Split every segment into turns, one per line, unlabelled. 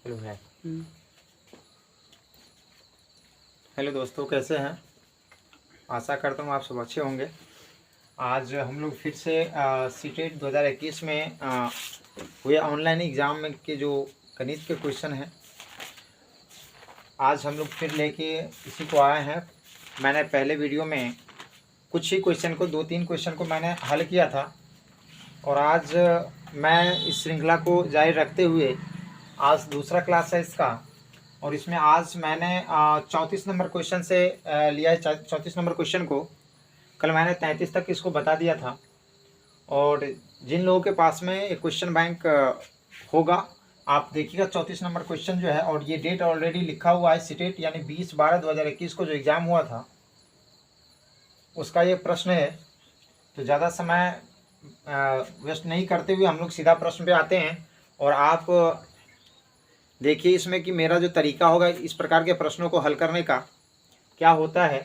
Hello है। Hello दोस्तों, कैसे हैं? आशा करता हूँ आप सब अच्छे होंगे। आज हम लोग फिर से सीटेट 2021 में हुए ऑनलाइन एग्ज़ाम में के जो गणित के क्वेश्चन हैं, आज हम लोग फिर लेके इसी को आए हैं। मैंने पहले वीडियो में कुछ ही क्वेश्चन को 2-3 क्वेश्चन को मैंने हल किया था, और आज मैं इस श्रृंखला को जारी रखते हुए आज दूसरा क्लास है इसका, और इसमें आज मैंने 34 नंबर क्वेश्चन से लिया है। 34 नंबर क्वेश्चन को कल मैंने 33 तक इसको बता दिया था। और जिन लोगों के पास में एक क्वेश्चन बैंक होगा, आप देखिएगा 34 नंबर क्वेश्चन जो है, और ये डेट ऑलरेडी लिखा हुआ है सीटेट यानी 20/12/2021 को जो एग्ज़ाम हुआ था उसका ये प्रश्न है। तो ज़्यादा समय वेस्ट नहीं करते हुए हम लोग सीधा प्रश्न पे आते हैं। और आप देखिए इसमें कि मेरा जो तरीका होगा इस प्रकार के प्रश्नों को हल करने का क्या होता है,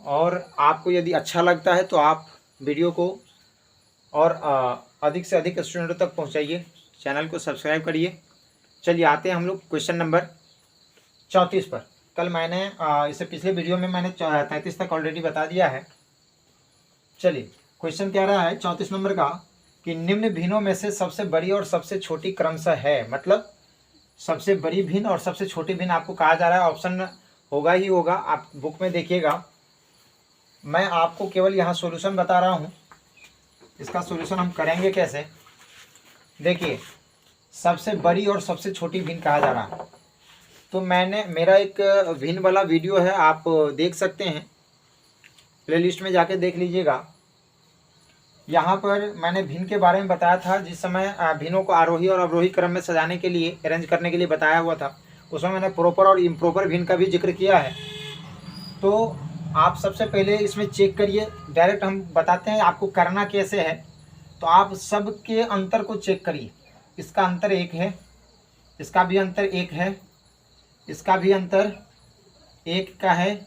और आपको यदि अच्छा लगता है तो आप वीडियो को और अधिक से अधिक स्टूडेंटों तक पहुंचाइए, चैनल को सब्सक्राइब करिए। चलिए आते हैं हम लोग क्वेश्चन नंबर 34 पर। कल मैंने इससे पिछले वीडियो में मैंने 33 तक ऑलरेडी बता दिया है। चलिए क्वेश्चन क्या रहा है 34 नंबर का कि निम्न भिन्नों में से सबसे बड़ी और सबसे छोटी क्रमशः है। मतलब सबसे बड़ी भिन्न और सबसे छोटी भिन्न आपको कहा जा रहा है। ऑप्शन होगा ही होगा, आप बुक में देखिएगा। मैं आपको केवल यहाँ सॉल्यूशन बता रहा हूँ। इसका सॉल्यूशन हम करेंगे कैसे, देखिए सबसे बड़ी और सबसे छोटी भिन्न कहा जा रहा है। तो मैंने मेरा एक भिन्न वाला वीडियो है, आप देख सकते हैं, प्लेलिस्ट में जाके देख लीजिएगा। यहाँ पर मैंने भिन्न के बारे में बताया था। जिस समय भिन्नों को आरोही और अवरोही क्रम में सजाने के लिए, अरेंज करने के लिए बताया हुआ था, उसमें मैंने प्रॉपर और इम्प्रॉपर भिन्न का भी जिक्र किया है। तो आप सबसे पहले इसमें चेक करिए, डायरेक्ट हम बताते हैं आपको करना कैसे है। तो आप सब के अंतर को चेक करिए। इसका अंतर 1 है, इसका भी अंतर 1 है, इसका भी अंतर 1 का है,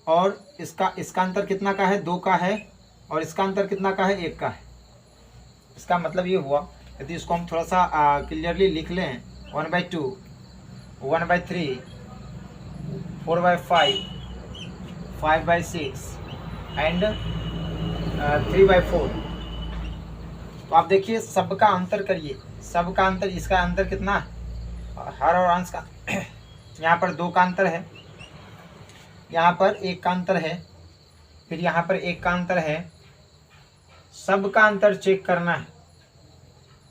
और इसका अंतर कितना का है, 2 का है, और इसका अंतर कितना का है, 1 का है। इसका मतलब ये हुआ, यदि इसको हम थोड़ा सा क्लियरली लिख लें, 1/2, 1/3, 4/5, 5/6 एंड 3/4। तो आप देखिए सबका अंतर करिए, सबका अंतर, इसका अंतर कितना है, हर और अंश का यहाँ पर 2 का अंतर है, यहाँ पर 1 का अंतर है, फिर यहाँ पर 1 का अंतर है। सब का अंतर चेक करना है।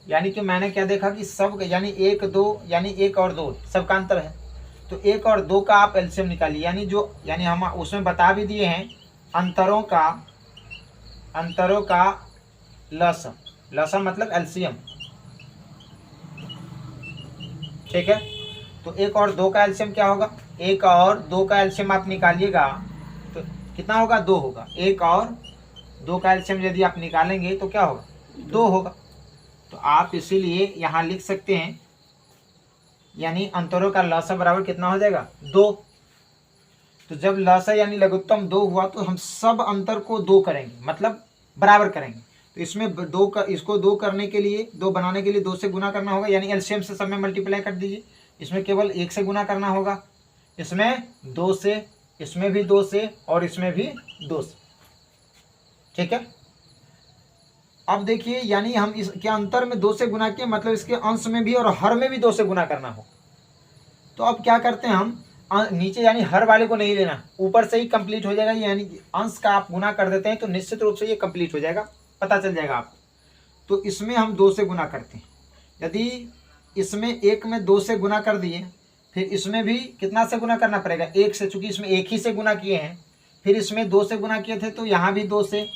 यानी कि मैंने क्या देखा कि सब यानी 1, 2 यानी 1 और 2 सब का अंतर है। तो 1 और 2 का आप एलसीएम निकालिए, यानी हम उसमें बता भी दिए हैं अंतरों का लसम मतलब एलसीएम, ठीक है। तो 1 और 2 का एलसीएम क्या होगा, 1 और 2 का एलसीएम आप निकालिएगा तो कितना होगा, 2 होगा। 1 और 2 का एलसीएम यदि आप निकालेंगे तो क्या होगा, 2 होगा। तो आप इसीलिए यहाँ लिख सकते हैं, यानी अंतरों का लसा बराबर कितना हो जाएगा, 2। तो जब लसा यानी लघुत्तम 2 हुआ तो हम सब अंतर को 2 करेंगे, मतलब बराबर करेंगे। तो इसमें 2 का, इसको 2 करने के लिए, 2 बनाने के लिए 2 से गुना करना होगा, यानी एलसीएम से सब में मल्टीप्लाई कर दीजिए। इसमें केवल 1 से गुना करना होगा, इसमें 2 से, इसमें भी 2 से, और इसमें भी 2 से, ठीक है। अब देखिए यानी हम इसके अंतर में 2 से गुना किए, मतलब इसके अंश में भी और हर में भी 2 से गुना करना हो। तो अब क्या करते हैं हम, नीचे यानी हर वाले को नहीं लेना, ऊपर से ही कंप्लीट हो जाएगा। यानी अंश का आप गुना कर देते हैं तो निश्चित रूप से ये कंप्लीट हो जाएगा, पता चल जाएगा आपको। तो इसमें हम 2 से गुना करते हैं। यदि इसमें 1 में 2 से गुना कर दिए, फिर इसमें भी कितना से गुना करना पड़ेगा, 1 से, चूंकि इसमें 1 ही से गुना किए हैं। फिर इसमें 2 से गुना किए थे तो यहाँ भी 2 से,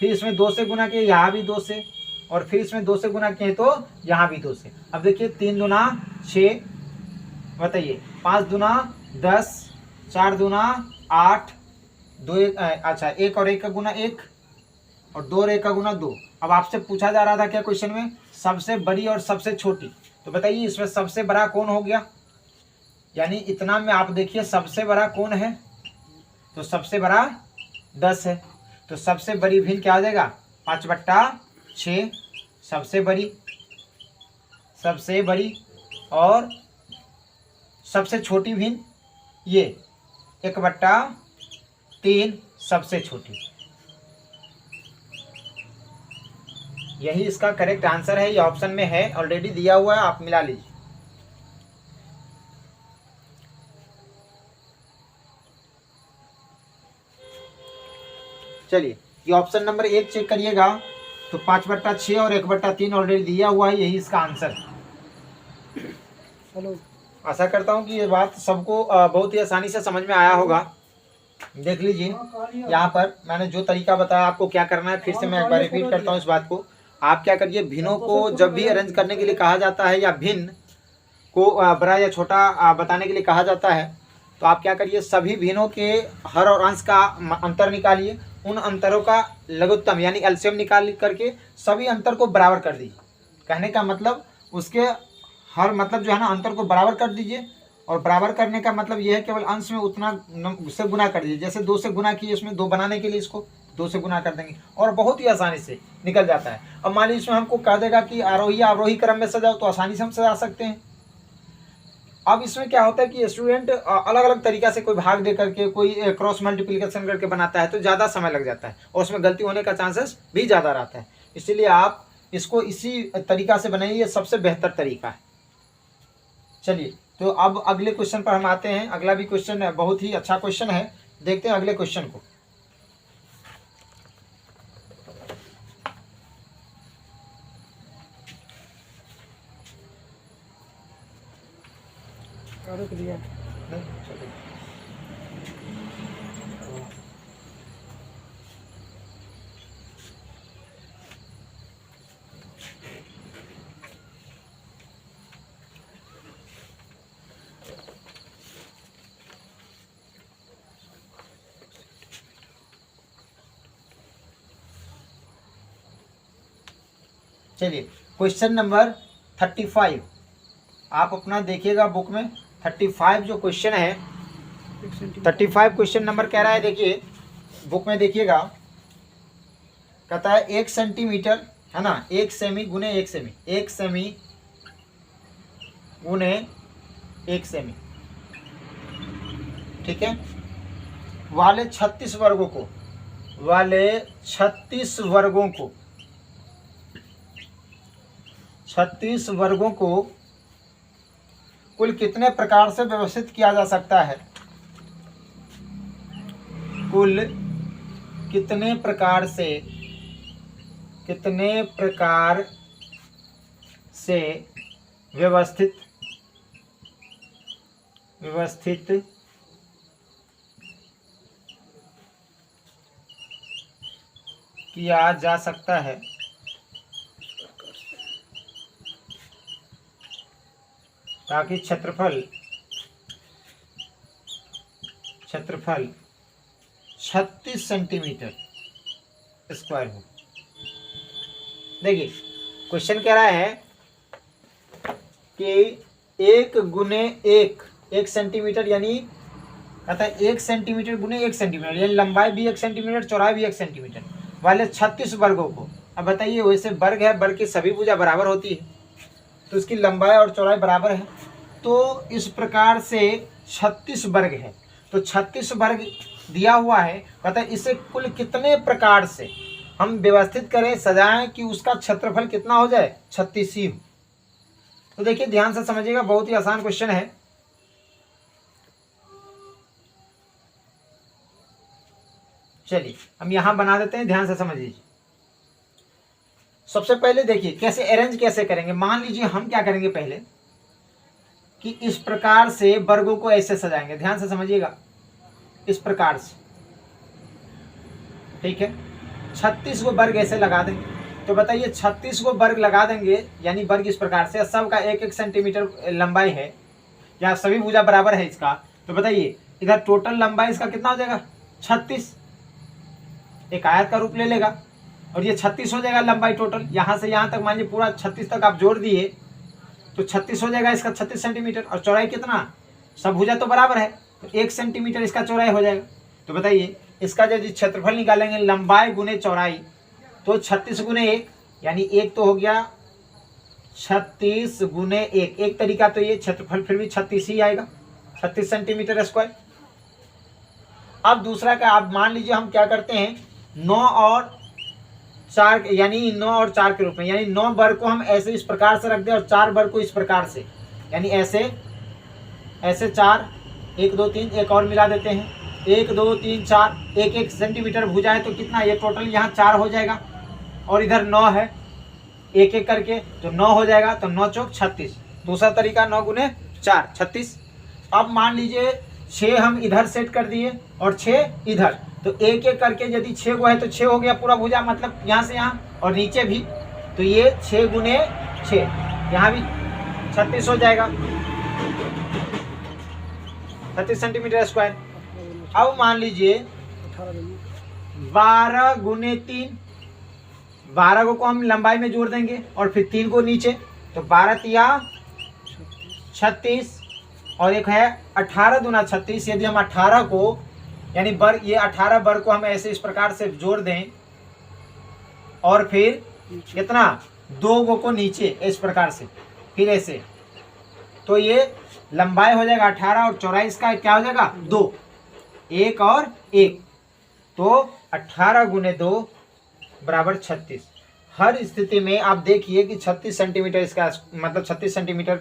फिर इसमें 2 से गुना किए, यहाँ भी 2 से, और फिर इसमें 2 से गुना किए तो यहाँ भी 2 से। अब देखिए 3 दूना 6, बताइए 5 दूना 10, 4 दूना 8, 2 अच्छा 1 और 1 का गुना 1, और 2 और 1 का गुना 2। अब आपसे पूछा जा रहा था क्या क्वेश्चन में, सबसे बड़ी और सबसे छोटी। तो बताइए इसमें सबसे बड़ा कौन हो गया, यानी इतना में आप देखिए सबसे बड़ा कौन है, तो सबसे बड़ा 10 है। तो सबसे बड़ी भिन्न क्या आ जाएगा, 5/6 सबसे बड़ी, और सबसे छोटी भिन्न ये 1/3 सबसे छोटी। यही इसका करेक्ट आंसर है, ये ऑप्शन में है, ऑलरेडी दिया हुआ है, आप मिला लीजिए। चलिए ये ऑप्शन नंबर 1 चेक करिएगा, तो 5/6 और 1/3 ऑलरेडी दिया हुआ है, यही इसका आंसर है।
हेलो,
आशा करता हूँ कि ये बात सबको बहुत ही आसानी से समझ में आया होगा। देख लीजिए यहाँ पर मैंने जो तरीका बताया आपको क्या करना है, फिर से मैं एक बार रिपीट करता हूँ इस बात को। आप क्या करिए, भिन्नों को जब भी अरेंज करने के लिए कहा जाता है या भिन्न को बड़ा या छोटा बताने के लिए कहा जाता है, तो आप क्या करिए, सभी भिन्नों के हर और अंश का अंतर निकालिए, उन अंतरों का लघुत्तम यानी एलसीएम निकाल करके सभी अंतर को बराबर कर दीजिए। कहने का मतलब उसके हर मतलब जो है ना अंतर को बराबर कर दीजिए, और बराबर करने का मतलब यह है केवल अंश में उतना से गुना कर दीजिए। जैसे 2 से गुना किए, उसमें 2 बनाने के लिए इसको 2 से गुना कर देंगे और बहुत ही आसानी से निकल जाता है। अब मान लीजिए इसमें हमको कह देगा कि आरोही अवरोही क्रम में सजाओ, तो आसानी से हम सजा सकते हैं। अब इसमें क्या होता है कि स्टूडेंट अलग अलग तरीका से कोई भाग दे करके, कोई क्रॉस मल्टीप्लिकेशन करके बनाता है, तो ज़्यादा समय लग जाता है और उसमें गलती होने का चांसेस भी ज़्यादा रहता है। इसलिए आप इसको इसी तरीका से बनाइए, ये सबसे बेहतर तरीका है। चलिए तो अब अगले क्वेश्चन पर हम आते हैं। अगला भी क्वेश्चन बहुत ही अच्छा क्वेश्चन है, देखते हैं अगले क्वेश्चन को। चलिए क्वेश्चन नंबर 35 आप अपना देखिएगा बुक में। 35 जो क्वेश्चन है, 35 क्वेश्चन नंबर कह रहा है, देखिए बुक में देखिएगा, कहता है 1 सेंटीमीटर है ना, 1 सेमी गुने 1 सेमी, 1 सेमी गुने 1 सेमी, ठीक है, वाले 36 वर्गों को, वाले 36 वर्गों को, 36 वर्गों को कुल कितने प्रकार से व्यवस्थित किया जा सकता है? कुल कितने प्रकार से व्यवस्थित किया जा सकता है ताकि क्षेत्रफल 36 सेंटीमीटर स्क्वायर हो। देखिए क्वेश्चन कह रहा है कि 1 गुने 1 सेंटीमीटर, यानी कहता है 1 सेंटीमीटर गुने 1 सेंटीमीटर, यानी लंबाई भी 1 सेंटीमीटर, चौड़ाई भी 1 सेंटीमीटर वाले 36 वर्गों को। अब बताइए, वैसे वर्ग है, वर्ग की सभी भुजा बराबर होती है, तो इसकी लंबाई और चौड़ाई बराबर है, तो इस प्रकार से 36 वर्ग है। तो 36 वर्ग दिया हुआ है, कहता है इसे कुल कितने प्रकार से हम व्यवस्थित करें, सजाएं कि उसका क्षेत्रफल कितना हो जाए, 36 ही हो। तो देखिए ध्यान से समझिएगा, बहुत ही आसान क्वेश्चन है। चलिए हम यहां बना देते हैं, ध्यान से समझ लीजिए। सबसे पहले देखिए कैसे अरेंज कैसे करेंगे। मान लीजिए हम क्या करेंगे पहले कि इस प्रकार से वर्गों को ऐसे सजाएंगे, ध्यान से समझिएगा, इस प्रकार से, ठीक है। 36 को वर्ग ऐसे लगा देंगे, तो बताइए 36 को वर्ग लगा देंगे, यानी वर्ग इस प्रकार से, सबका 1-1 सेंटीमीटर लंबाई है, या सभी भुजा बराबर है इसका, तो बताइए इधर टोटल लंबाई इसका कितना हो जाएगा, 36, एक आयत का रूप ले लेगा, और ये 36 हो जाएगा लंबाई टोटल। यहाँ से यहाँ तक मान लीजिए पूरा 36 तक आप जोड़ दिए, तो 36 हो जाएगा इसका 36 सेंटीमीटर, और चौड़ाई कितना, सब भुजा तो बराबर है, तो 1 सेंटीमीटर इसका चौड़ाई हो जाएगा। तो बताइए इसका जब क्षेत्रफल निकालेंगे, लंबाई गुने चौड़ाई, तो 36 गुने 1, यानी 1 तो हो गया 36 गुने 1, एक तरीका तो ये क्षेत्रफल फिर भी 36 ही आएगा। 36 सेंटीमीटर स्क्वायर। अब दूसरा का आप मान लीजिए हम क्या करते हैं 9 और 4 यानी 9 और 4 के रूप में, यानी 9 वर्ग को हम ऐसे इस प्रकार से रख दें और 4 वर्ग को इस प्रकार से, यानी ऐसे ऐसे 4 1 2 3 एक और मिला देते हैं 1 2 3 4 1 1 सेंटीमीटर भुजा है तो कितना ये टोटल यहाँ 4 हो जाएगा और इधर 9 है एक एक करके तो 9 हो जाएगा तो 9 चौक 36। दूसरा तरीका 9 गुने 4 36। अब मान लीजिए 6 हम इधर सेट कर दिए और 6 इधर तो एक एक करके यदि 6 को है तो 6 हो गया पूरा भुजा, मतलब यहाँ से यहाँ और नीचे भी तो ये 6 गुने 6 यहाँ भी 36 हो जाएगा 36 सेंटीमीटर स्क्वायर। अब मान लीजिए 12 गुने 3, 12 को हम लंबाई में जोड़ देंगे और फिर 3 को नीचे तो 12 तिया 36 और एक है 18 दूना 36। यदि हम 18 को यानी वर्ग ये 18 वर्ग को हम ऐसे इस प्रकार से जोड़ दें और फिर कितना 2 को नीचे इस प्रकार से फिर ऐसे तो ये लंबाई हो जाएगा 18 और चौड़ाई इसका क्या हो जाएगा 2 1 और 1 तो 18 गुने 2 बराबर 36। हर स्थिति में आप देखिए कि 36 सेंटीमीटर इसका मतलब 36 सेंटीमीटर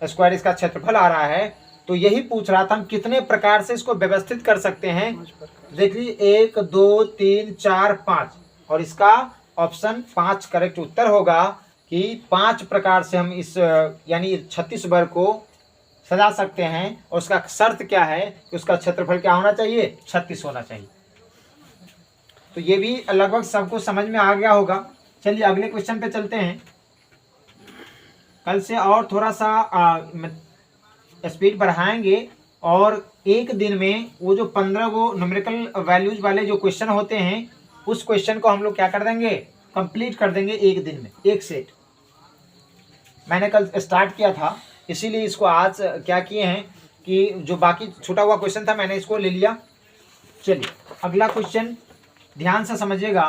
स्क्वायर इसका क्षेत्रफल आ रहा है। तो यही पूछ रहा था हम कितने प्रकार से इसको व्यवस्थित कर सकते हैं। देख लीजिए 1 2 3 4 5 और इसका ऑप्शन 5 करेक्ट उत्तर होगा कि 5 प्रकार से हम इस यानी 36 वर्ग को सजा सकते हैं और उसका शर्त क्या है कि उसका क्षेत्रफल क्या होना चाहिए 36 होना चाहिए। तो ये भी लगभग सबको समझ में आ गया होगा। चलिए अगले क्वेश्चन पे चलते हैं। कल से और थोड़ा सा स्पीड बढ़ाएंगे और एक दिन में वो जो 15 वो न्यूमेरिकल वैल्यूज वाले जो क्वेश्चन होते हैं उस क्वेश्चन को हम लोग क्या कर देंगे कंप्लीट कर देंगे एक दिन में एक सेट। मैंने कल स्टार्ट किया था इसीलिए इसको आज क्या किए हैं कि जो बाकी छूटा हुआ क्वेश्चन था मैंने इसको ले लिया। चलिए अगला क्वेश्चन ध्यान से समझिएगा।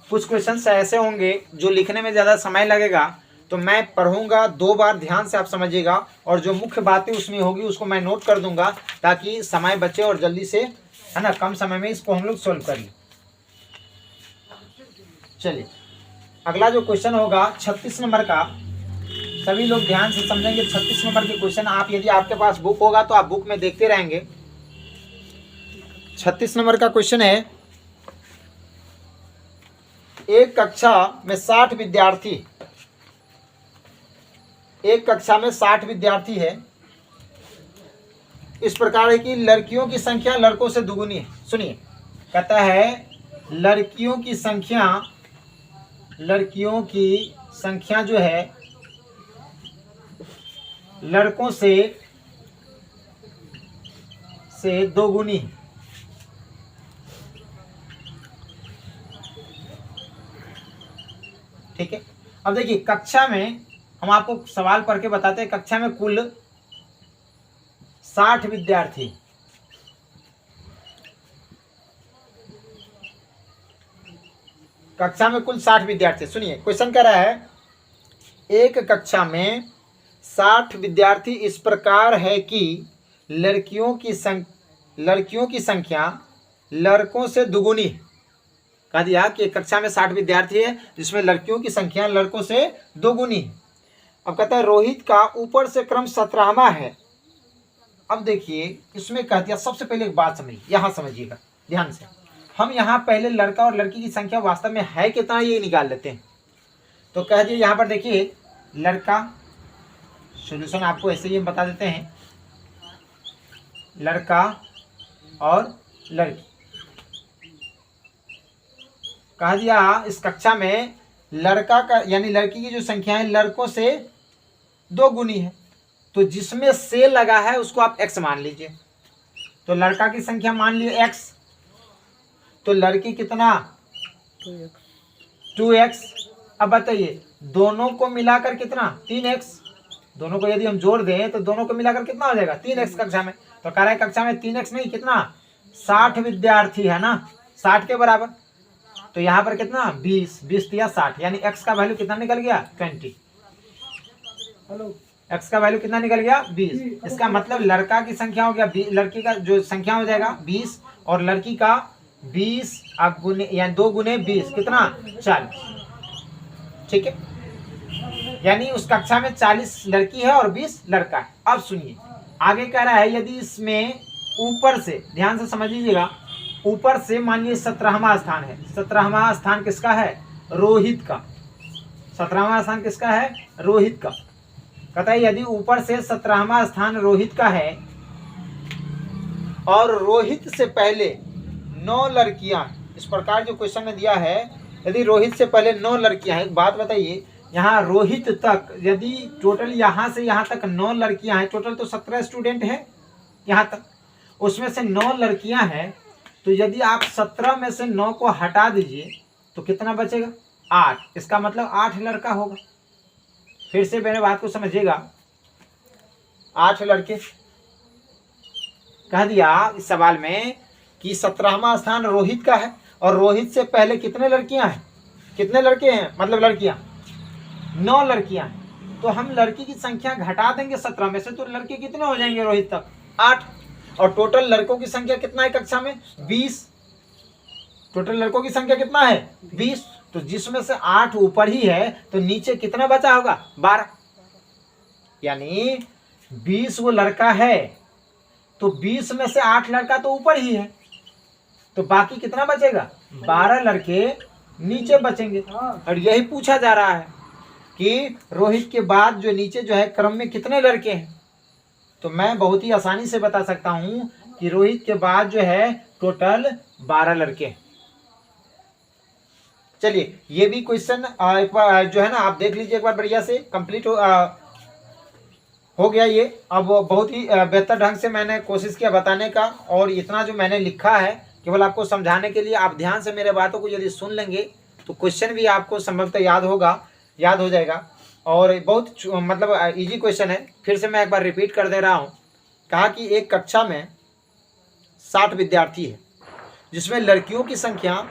कुछ क्वेश्चन ऐसे होंगे जो लिखने में ज़्यादा समय लगेगा तो मैं पढ़ूंगा 2 बार ध्यान से आप समझिएगा और जो मुख्य बातें उसमें होगी उसको मैं नोट कर दूंगा ताकि समय बचे और जल्दी से है ना कम समय में इसको हम लोग सोल्व करें। चलिए अगला जो क्वेश्चन होगा 36 नंबर का, सभी लोग ध्यान से समझेंगे। 36 नंबर के क्वेश्चन आप यदि आपके पास बुक होगा तो आप बुक में देखते रहेंगे। 36 नंबर का क्वेश्चन है एक कक्षा में 60 विद्यार्थी है। इस प्रकार है कि लड़कियों की संख्या लड़कों से दुगुनी है। सुनिए कहता है लड़कियों की संख्या जो है लड़कों से दोगुनी है। ठीक है। अब देखिए कक्षा में हम आपको सवाल पढ़ के बताते हैं। कक्षा में कुल 60 विद्यार्थी, कक्षा में कुल 60 विद्यार्थी। सुनिए क्वेश्चन कह रहा है एक कक्षा में 60 विद्यार्थी इस प्रकार है कि लड़कियों की संख्या लड़कों से दुगुनी है। कह दिया कि कक्षा में 60 विद्यार्थी है जिसमें लड़कियों की संख्या लड़कों से दोगुनी है। अब कहता है रोहित का ऊपर से क्रम 17वां है। अब देखिए इसमें कह दिया सबसे पहले एक बात समझिए, यहाँ समझिएगा ध्यान से। हम यहाँ पहले लड़का और लड़की की संख्या वास्तव में है कितना ये निकाल लेते हैं। तो कह दिए यहाँ पर देखिए लड़का, सॉल्यूशन आपको ऐसे ही हम बता देते हैं, लड़का और लड़की। कह दिया इस कक्षा में लड़का का यानी लड़की की जो संख्या है लड़कों से 2 गुनी है। तो जिसमें से लगा है उसको आप x मान लीजिए। तो लड़का की संख्या मान लिए x, तो लड़की कितना 2x। अब बताइए दोनों को मिलाकर कितना 3x। दोनों को यदि हम जोड़ दें तो दोनों को मिलाकर कितना हो जाएगा 3x कक्षा में। तो कह रहा है कक्षा में 3x नहीं कितना 60 विद्यार्थी है ना, 60 के बराबर। तो यहाँ पर कितना 20 20 या 60 यानी x का वैल्यू कितना निकल गया 20। हेलो x का वैल्यू कितना निकल गया 20। इसका मतलब लड़का की संख्या हो गया लड़की का जो संख्या हो जाएगा 20 और लड़की का 20 अब गुने यानी 2 गुने 20 कितना 40। ठीक है, यानी उस कक्षा में 40 लड़की है और 20 लड़का है। अब सुनिए आगे कह रहा है यदि इसमें ऊपर से ध्यान से समझ लीजिएगा, ऊपर से मान लीजिए 17वां स्थान है। 17वां स्थान किसका है रोहित का। 17वां स्थान किसका है रोहित का। कहता है यदि ऊपर से 17वां स्थान रोहित का है और रोहित से पहले 9 लड़कियां, इस प्रकार जो क्वेश्चन ने दिया है यदि रोहित से पहले 9 लड़कियां हैं। एक बात बताइए, यहाँ रोहित तक यदि टोटल यहाँ से यहाँ तक 9 लड़कियां हैं, टोटल तो 17 स्टूडेंट हैं यहाँ तक, उसमें से 9 लड़कियां हैं, तो यदि आप 17 में से 9 को हटा दीजिए तो कितना बचेगा 8। इसका मतलब 8 लड़का होगा। फिर से मेरे बात को समझिएगा, 8 लड़के कह दिया इस सवाल में कि 17वां स्थान रोहित का है और रोहित से पहले कितने लड़कियां हैं, कितने लड़के हैं मतलब लड़कियां 9 लड़कियां हैं। तो हम लड़की की संख्या घटा देंगे 17 में से, तो लड़के कितने हो जाएंगे रोहित तक 8। और टोटल लड़कों की संख्या कितना है कक्षा में 20। टोटल लड़कों की संख्या कितना है 20, तो जिसमें से 8 ऊपर ही है तो नीचे कितना बचा होगा 12। यानी 20 वो लड़का है तो 20 में से 8 लड़का तो ऊपर ही है, तो बाकी कितना बचेगा 12 लड़के नीचे बचेंगे। और यही पूछा जा रहा है कि रोहित के बाद जो नीचे जो है क्रम में कितने लड़के हैं। तो मैं बहुत ही आसानी से बता सकता हूं कि रोहित के बाद जो है टोटल 12 लड़के हैं। चलिए ये भी क्वेश्चन एक बार जो है ना आप देख लीजिए एक बार बढ़िया से कंप्लीट हो गया ये। अब बहुत ही बेहतर ढंग से मैंने कोशिश किया बताने का, और इतना जो मैंने लिखा है केवल आपको समझाने के लिए। आप ध्यान से मेरे बातों को यदि सुन लेंगे तो क्वेश्चन भी आपको संभवतः याद हो जाएगा। और बहुत मतलब इजी क्वेश्चन है। फिर से मैं एक बार रिपीट कर दे रहा हूँ। कहा कि एक कक्षा में 60 विद्यार्थी है जिसमें लड़कियों की संख्या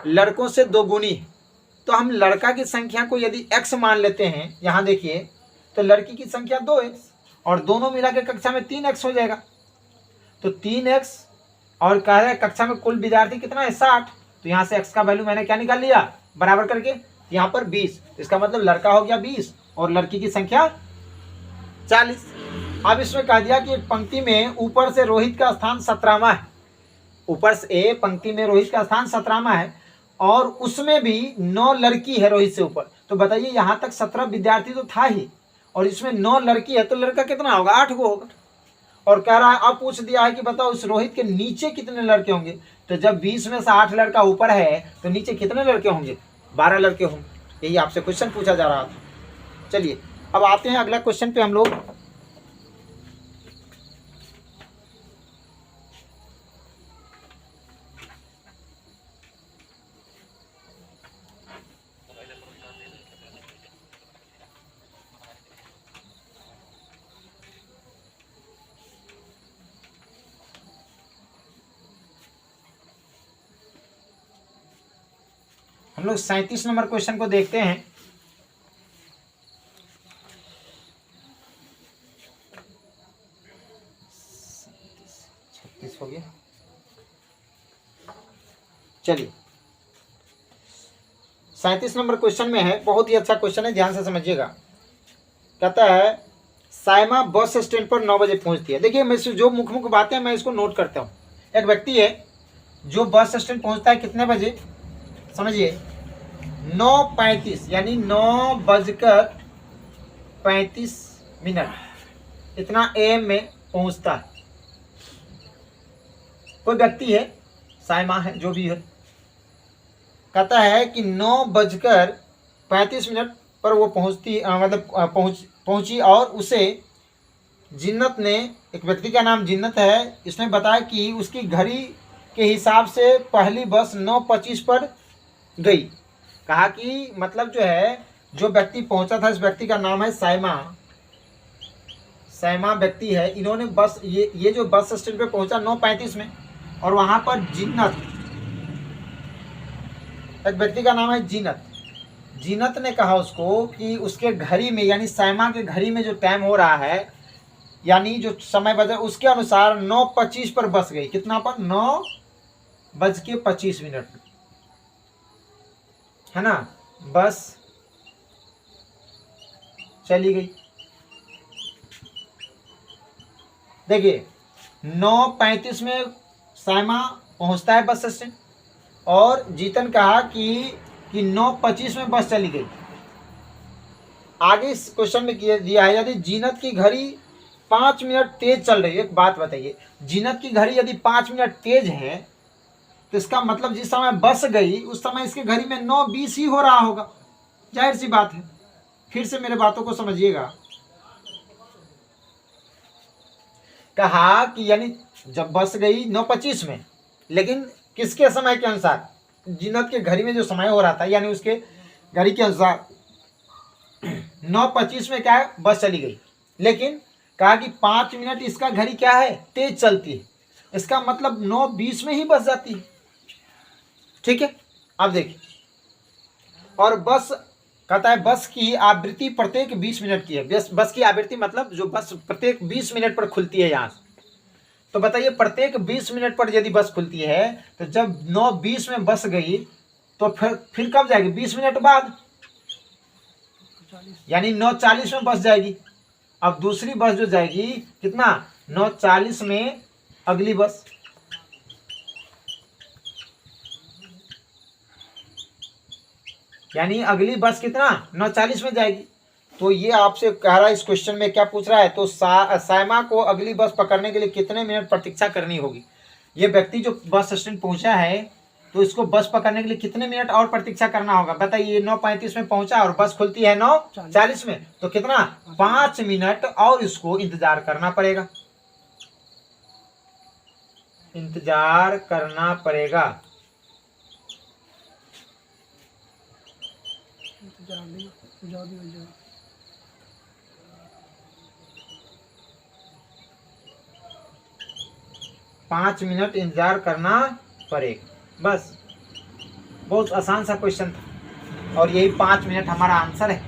लड़कों से 2 गुनी है। तो हम लड़का की संख्या को यदि x मान लेते हैं, यहाँ देखिए तो लड़की की संख्या 2x और दोनों मिला के कक्षा में 3x हो जाएगा। तो 3x और कह रहे कक्षा में कुल विद्यार्थी कितना है 60, तो यहाँ से x का वैल्यू मैंने क्या निकाल लिया बराबर करके यहाँ पर 20। इसका मतलब लड़का हो गया 20 और लड़की की संख्या 40। अब इसमें कह दिया कि एक पंक्ति में ऊपर से रोहित का स्थान 17वां है। ऊपर से पंक्ति में रोहित का स्थान 17वां है और उसमें भी 9 लड़की है रोहित से ऊपर। तो बताइए यहाँ तक 17 विद्यार्थी तो था ही और इसमें 9 लड़की है, तो लड़का कितना होगा 8 को होगा। और कह रहा है अब पूछ दिया है कि बताओ इस रोहित के नीचे कितने लड़के होंगे। तो जब 20 में से 8 लड़का ऊपर है तो नीचे कितने लड़के होंगे 12 लड़के होंगे। यही आपसे क्वेश्चन पूछा जा रहा था। चलिए अब आते हैं अगला क्वेश्चन पे हम लोग। हम लोग 37 नंबर क्वेश्चन को देखते हैं। हो गया। चलिए 37 नंबर क्वेश्चन में है, बहुत ही अच्छा क्वेश्चन है, ध्यान से समझिएगा। कहता है साइमा बस स्टैंड पर 9 बजे पहुंचती है। देखिए मैं जो मुख्य बातें मैं इसको नोट करता हूँ। एक व्यक्ति है जो बस स्टैंड पहुंचता है कितने बजे, समझिए 9:35 यानी 9:35 इतना AM में पहुंचता है। कोई व्यक्ति है साइमा है जो भी है, कहता है कि 9:35 पर वो पहुंची और उसे जिन्नत ने, एक व्यक्ति का नाम जिन्नत है, इसने बताया कि उसकी घड़ी के हिसाब से पहली बस 9:25 पर गई। कहा कि मतलब जो है जो व्यक्ति पहुंचा था इस व्यक्ति का नाम है साइमा व्यक्ति है। इन्होंने बस ये जो बस स्टैंड पे पहुंचा 9:35 में और वहां पर जिन्नत, एक व्यक्ति का नाम है जिन्नत, जीनत ने कहा उसको कि उसके घड़ी में यानी साइमा के घड़ी में जो टाइम हो रहा है यानी जो समय बजा उसके अनुसार 9:25 पर बस गई। कितना पर? 9:25 है ना, बस चली गई। देखिए 9:35 में साइमा पहुंचता है बस स्टैंड और जीतन कहा कि 9:25 में बस चली गई। आगे इस क्वेश्चन में दिया है यदि जीनत की घड़ी 5 मिनट तेज चल रही है। एक बात बताइए, जीनत की घड़ी यदि 5 मिनट तेज है तो इसका मतलब जिस समय बस गई उस समय इसके घड़ी में 9:20 ही हो रहा होगा। जाहिर सी बात है। फिर से मेरे बातों को समझिएगा। कहा कि यानी जब बस गई 9:25 में, लेकिन किसके समय के अनुसार? जीनत के घड़ी में जो समय हो रहा था यानी उसके घड़ी के अनुसार 9:25 में क्या है, बस चली गई। लेकिन कहा कि 5 मिनट इसका घड़ी क्या है, तेज चलती है। इसका मतलब 9:20 में ही बस जाती है। ठीक है, अब देखिए, और बस कहता है बस की आवृत्ति प्रत्येक 20 मिनट की है। बस की आवृत्ति मतलब जो बस प्रत्येक 20 मिनट पर खुलती है यहाँ से। तो बताइए प्रत्येक 20 मिनट पर यदि बस खुलती है तो जब 9:20 में बस गई तो फिर कब जाएगी? 20 मिनट बाद, यानी 9:40 में बस जाएगी। अब दूसरी बस जो जाएगी कितना? 9:40 में अगली बस। यानी अगली बस कितना? 9:40 में जाएगी। तो ये आपसे कह रहा है, इस क्वेश्चन में क्या पूछ रहा है, तो साइमा को अगली बस पकड़ने के लिए कितने मिनट प्रतीक्षा करनी होगी। ये व्यक्ति जो बस स्टैंड पहुंचा है तो इसको बस पकड़ने के लिए कितने मिनट और प्रतीक्षा करना होगा? बताइए 9:35 में पहुंचा और बस खुलती है 9:40 में, तो कितना? 5 मिनट और इसको इंतजार करना पड़ेगा। इंतजार करना पड़ेगा। 5 मिनट इंतजार करना पड़ेगा। बस, बहुत आसान सा क्वेश्चन था और यही 5 मिनट हमारा आंसर है।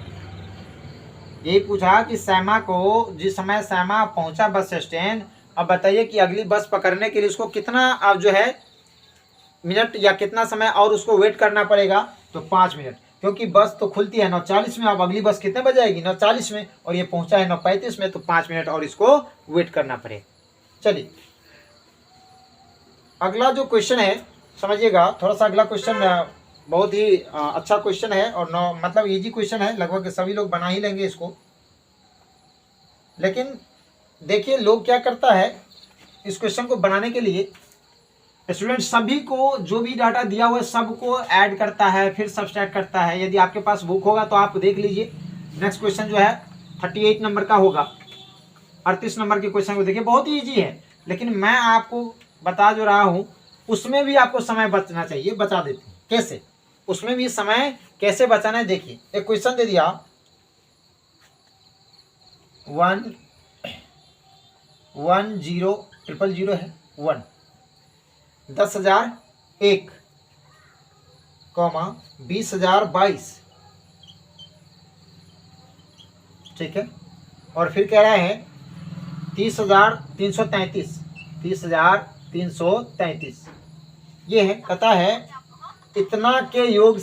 यही पूछा कि सैमा को जिस समय सैमा पहुंचा बस स्टैंड, अब बताइए कि अगली बस पकड़ने के लिए उसको कितना अब जो है मिनट या कितना समय और उसको वेट करना पड़ेगा? तो 5 मिनट, क्योंकि बस तो खुलती है 9:40 में। अब अगली बस कितने बजे आएगी? 9:40 में, और ये पहुंचा है 9:35 में, तो 5 मिनट और इसको वेट करना पड़ेगा। चलिए अगला जो क्वेश्चन है समझिएगा थोड़ा सा। अगला क्वेश्चन बहुत ही अच्छा क्वेश्चन है और मतलब इजी क्वेश्चन है, लगभग सभी लोग बना ही लेंगे इसको। लेकिन देखिए लोग क्या करता है, इस क्वेश्चन को बनाने के लिए स्टूडेंट सभी को जो भी डाटा दिया हुआ है सबको ऐड करता है, फिर सब्सट्रैक्ट करता है। यदि आपके पास बुक होगा तो आप देख लीजिए। नेक्स्ट क्वेश्चन जो है 38 नंबर का होगा। 38 नंबर के क्वेश्चन को देखिए, बहुत ही ईजी है, लेकिन मैं आपको बता जो रहा हूं उसमें भी आपको समय बचना चाहिए। बचा देते हैं कैसे, उसमें भी समय कैसे बचाना है। देखिए एक क्वेश्चन दे दिया 11000 है 1 10,001 20,022, ठीक है। और फिर कह रहे हैं 30,333 30,333 ये है। कहता है इतना के योग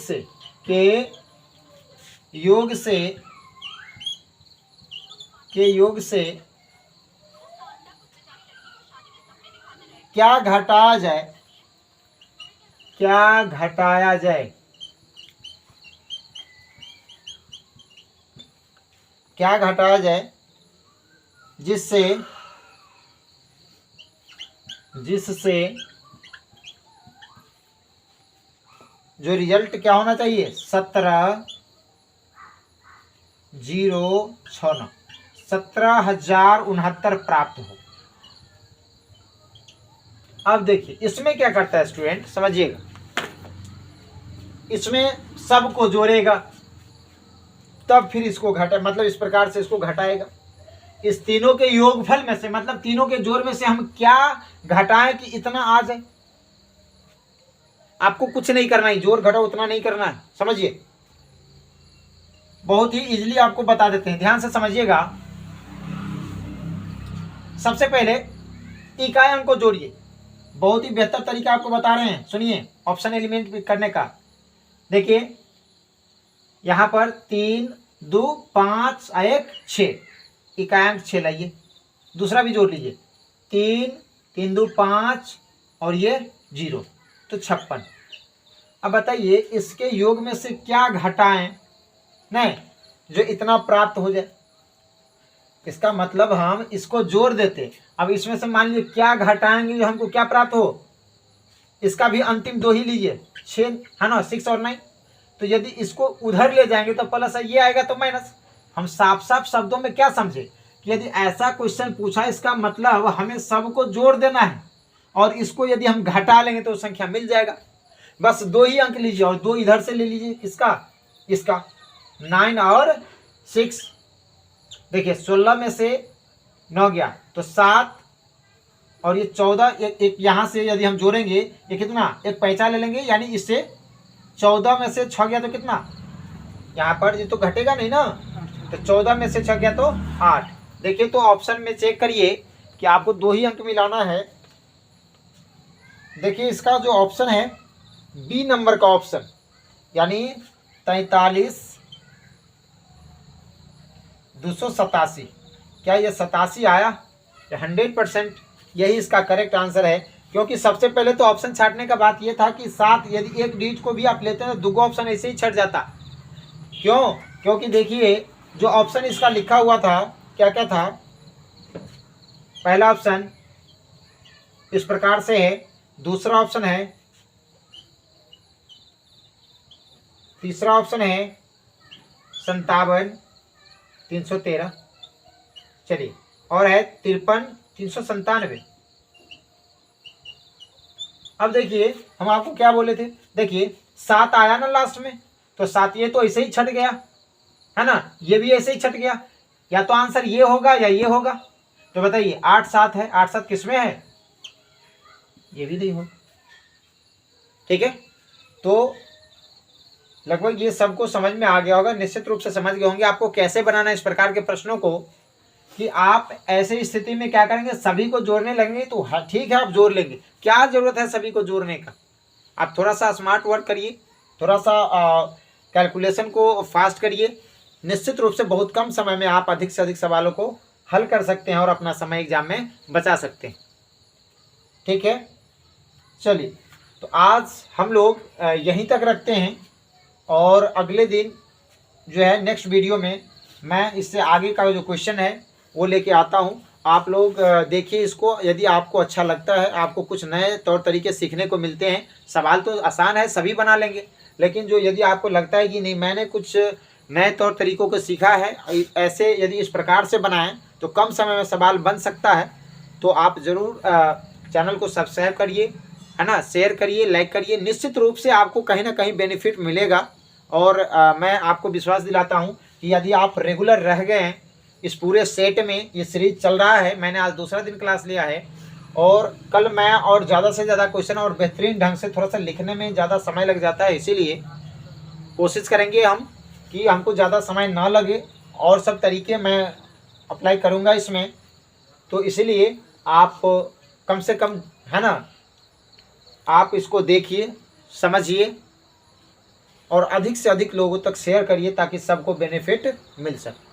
से क्या घटाया जाए, क्या घटाया जाए, क्या घटाया जाए जिससे जो रिजल्ट क्या होना चाहिए 17,069 प्राप्त हो। अब देखिए इसमें क्या करता है स्टूडेंट, समझिएगा। इसमें सबको जोड़ेगा तब फिर इसको घटा, मतलब इस प्रकार से इसको घटाएगा। इस तीनों के योगफल में से, मतलब तीनों के जोड़ में से हम क्या घटाएं कि इतना आ जाए। आपको कुछ नहीं करना है, जोड़ घटाओ उतना नहीं करना है, समझिए। बहुत ही इजीली आपको बता देते हैं, ध्यान से समझिएगा। सबसे पहले इकाई अंक को जोड़िए, बहुत ही बेहतर तरीका आपको बता रहे हैं, सुनिए ऑप्शन एलिमेंट करने का। देखिए यहां पर 3 2 5 1 6, इकाई अंक 6 लाइए। दूसरा भी जोड़ लीजिए, 3 3 2 5 और ये 0, तो 56। अब बताइए इसके योग में से क्या घटाएं नहीं जो इतना प्राप्त हो जाए। इसका मतलब हम इसको जोड़ देते। अब इसमें से मान लीजिए क्या घटाएंगे जो हमको क्या प्राप्त हो, इसका भी अंतिम 2 ही लीजिए, 6 है ना, 6 और 9। तो यदि इसको उधर ले जाएंगे तो प्लस ये आएगा तो माइनस। हम साफ साफ शब्दों में क्या समझे कि यदि ऐसा क्वेश्चन पूछा इसका मतलब हमें सबको जोड़ देना है और इसको यदि हम घटा लेंगे तो संख्या मिल जाएगा। बस 2 ही अंक लीजिए और 2 इधर से ले लीजिए, इसका 9 और 6। देखिए 16 में से 9 गया तो 7 और ये 14, एक यहाँ से यदि हम जोड़ेंगे ये कितना, एक पैंचा ले लेंगे, यानी इससे 14 में से 6 गया तो कितना, यहाँ पर ये तो घटेगा नहीं ना, तो 14 में से 6 गया तो 8। देखिए तो ऑप्शन में चेक करिए कि आपको 2 ही अंक मिलाना है। देखिए इसका जो ऑप्शन है बी नंबर का ऑप्शन, यानी 43 287, क्या ये 87 आया? 100% यही इसका करेक्ट आंसर है। क्योंकि सबसे पहले तो ऑप्शन छाटने का बात ये था कि 7, यदि एक डिजिट को भी आप लेते हैं तो 2 ऑप्शन ऐसे ही छट जाता। क्यों? क्योंकि देखिए जो ऑप्शन इसका लिखा हुआ था क्या क्या था, पहला ऑप्शन इस प्रकार से है, दूसरा ऑप्शन है, तीसरा ऑप्शन है 57 313, चलिए, और है 53 397। अब देखिए हम आपको क्या बोले थे, देखिए 7 आया ना लास्ट में, तो 7 ये तो ऐसे ही छट गया है ना, ये भी ऐसे ही छट गया, या तो आंसर ये होगा या ये होगा। तो बताइए 8 7 है, 8 7 किसमें है, ये भी नहीं हो। ठीक है, तो लगभग ये सबको समझ में आ गया होगा, निश्चित रूप से समझ गए होंगे आपको कैसे बनाना है इस प्रकार के प्रश्नों को, कि आप ऐसे स्थिति में क्या करेंगे, सभी को जोड़ने लगेंगे तो ठीक है आप जोड़ लेंगे, क्या जरूरत है सभी को जोड़ने का। आप थोड़ा सा स्मार्ट वर्क करिए, थोड़ा सा कैलकुलेशन को फास्ट करिए, निश्चित रूप से बहुत कम समय में आप अधिक से अधिक सवालों को हल कर सकते हैं और अपना समय एग्जाम में बचा सकते हैं। ठीक है, चलिए तो आज हम लोग यहीं तक रखते हैं और अगले दिन जो है नेक्स्ट वीडियो में मैं इससे आगे का जो क्वेश्चन है वो लेके आता हूँ। आप लोग देखिए इसको, यदि आपको अच्छा लगता है, आपको कुछ नए तौर तरीके सीखने को मिलते हैं। सवाल तो आसान है, सभी बना लेंगे, लेकिन जो यदि आपको लगता है कि नहीं मैंने कुछ नए तौर तरीकों को सीखा है, ऐसे यदि इस प्रकार से बनाएं तो कम समय में सवाल बन सकता है, तो आप ज़रूर चैनल को सब्सक्राइब करिए, है ना, शेयर करिए, लाइक करिए। निश्चित रूप से आपको कहीं ना कहीं बेनिफिट मिलेगा और मैं आपको विश्वास दिलाता हूँ कि यदि आप रेगुलर रह गए हैं इस पूरे सेट में, ये सीरीज चल रहा है, मैंने आज दूसरा दिन क्लास लिया है और कल मैं और ज़्यादा से ज़्यादा क्वेश्चन और बेहतरीन ढंग से, थोड़ा सा लिखने में ज़्यादा समय लग जाता है, इसीलिए कोशिश करेंगे हम कि हमको ज़्यादा समय ना लगे और सब तरीके मैं अप्लाई करूँगा इसमें। तो इसीलिए आप कम से कम, है ना, आप इसको देखिए, समझिए और अधिक से अधिक लोगों तक शेयर करिए ताकि सबको बेनिफिट मिल सके।